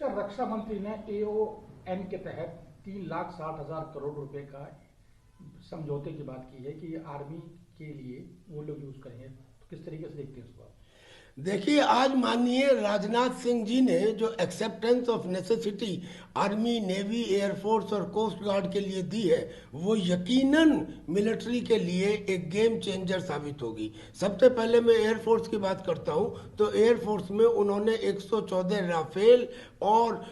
Sir, रक्षा मंत्री ने AON के तहत 3,60,000 करोड़ रुपए का समझौते की बात की है कि आर्मी के लिए वो लोग यूज करेंगे, तो किस तरीके से देखते हैं उसको आप? देखिए, आज माननीय राजनाथ सिंह जी ने जो acceptance of necessity army, navy, air force और कोस्ट गार्ड के लिए दी है, वो यकीनन मिलिट्री के लिए एक गेम चेंजर साबित होगी। सबसे पहले मैं एयरफोर्स की बात करता हूं, तो एयरफोर्स में उन्होंने 114 राफेल और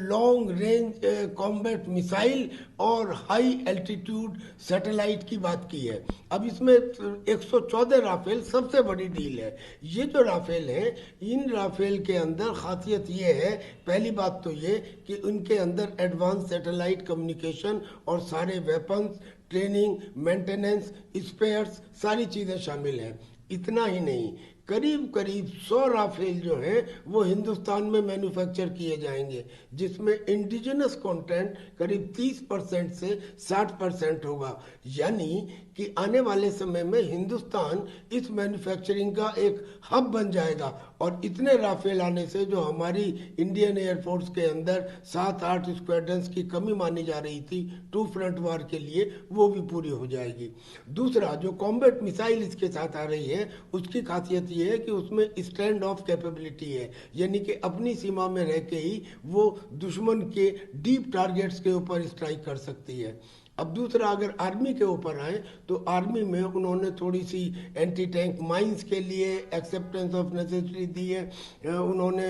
लॉन्ग रेंज कॉम्बैट मिसाइल और हाई एल्टीट्यूड सैटेलाइट की बात की है। अब इसमें 114 राफेल सबसे बड़ी डील है। ये जो राफेल है, इन राफेल के अंदर खासियत ये है, पहली बात तो ये कि उनके अंदर एडवांस सैटेलाइट कम्युनिकेशन और सारे वेपन्स, ट्रेनिंग, मेंटेनेंस, स्पेयर्स, सारी चीज़ें शामिल हैं। इतना ही नहीं, करीब करीब 100 राफेल जो हैं वो हिंदुस्तान में मैन्युफैक्चर किए जाएंगे, जिसमें इंडिजिनस कंटेंट करीब 30% से 60% होगा। यानी कि आने वाले समय में हिंदुस्तान इस मैन्युफैक्चरिंग का एक हब बन जाएगा, और इतने राफेल आने से जो हमारी इंडियन एयरफोर्स के अंदर 7-8 स्क्वाड्रंस की कमी मानी जा रही थी टू फ्रंट वार के लिए, वो भी पूरी हो जाएगी। दूसरा, जो कॉम्बैट मिसाइल इसके साथ आ रही है, उसकी खासियत ये है कि उसमें स्टैंड ऑफ कैपेबिलिटी है, यानी कि अपनी सीमा में रह के ही वो दुश्मन के डीप टारगेट्स के ऊपर स्ट्राइक कर सकती है। अब दूसरा, अगर आर्मी के ऊपर आए, तो आर्मी में उन्होंने थोड़ी सी एंटी टैंक माइंस के लिए एक्सेप्टेंस ऑफ नेसेसिटी दी है, उन्होंने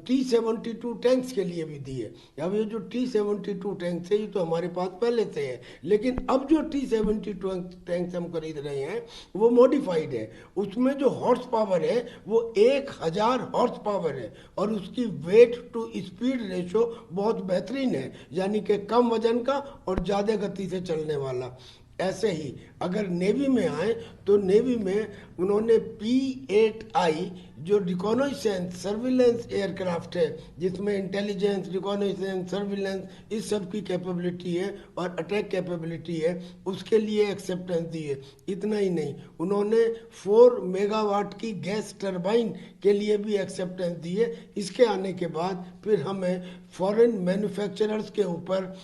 T-72 टैंक्स के लिए भी दी है। अब ये जो T-72 टैंक्स है, ये तो हमारे पास पहले से है, लेकिन अब जो T-72 टैंक्स हम खरीद रहे हैं वो मॉडिफाइड है। उसमें जो हॉर्स पावर है वो 1000 हॉर्स पावर है, और उसकी वेट टू स्पीड रेशो बहुत बेहतरीन है, यानी कि कम वजन का और ज़्यादा गति से चलने वाला। ऐसे ही अगर नेवी में आए, तो नेवी में उन्होंने P-8I जो रिकॉनाइसेंस सर्विलेंस एयरक्राफ्ट है, जिसमें इंटेलिजेंस, रिकॉनाइसेंस, सर्विलेंस, इस सब की कैपेबिलिटी है और अटैक कैपेबिलिटी है, उसके लिए एक्सेप्टेंस दी है। इतना ही नहीं, उन्होंने 4 मेगावाट की गैस टरबाइन के लिए भी एक्सेप्टेंस दी है। इसके आने के बाद फिर हमें फॉरेन मैन्युफैक्चरर्स के ऊपर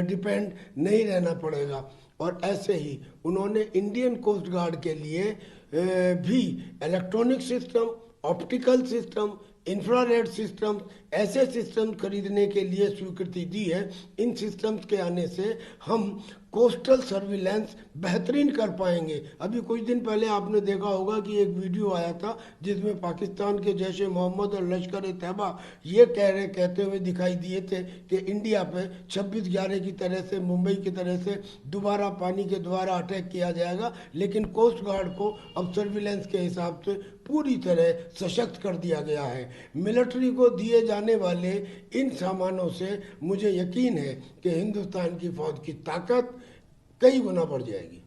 डिपेंड नहीं रहना पड़ेगा। और ऐसे ही उन्होंने इंडियन कोस्ट गार्ड के लिए भी electronic system, optical system, infrared system, ऐसे सिस्टम खरीदने के लिए स्वीकृति दी है। इन सिस्टम्स के आने से हम कोस्टल सर्विलेंस बेहतरीन कर पाएंगे। अभी कुछ दिन पहले आपने देखा होगा कि एक वीडियो आया था जिसमें पाकिस्तान के जैश ए मोहम्मद और लश्कर ए तैयबा ये कहते हुए दिखाई दिए थे कि इंडिया पे 26/11 की तरह से, मुंबई की तरह से दोबारा पानी के द्वारा अटैक किया जाएगा। लेकिन कोस्ट गार्ड को अब सर्विलेंस के हिसाब से पूरी तरह सशक्त कर दिया गया है। मिलिट्री को दिए जाने वाले इन सामानों से मुझे यकीन है कि हिंदुस्तान की फौज की ताकत कई गुना बढ़ जाएगी।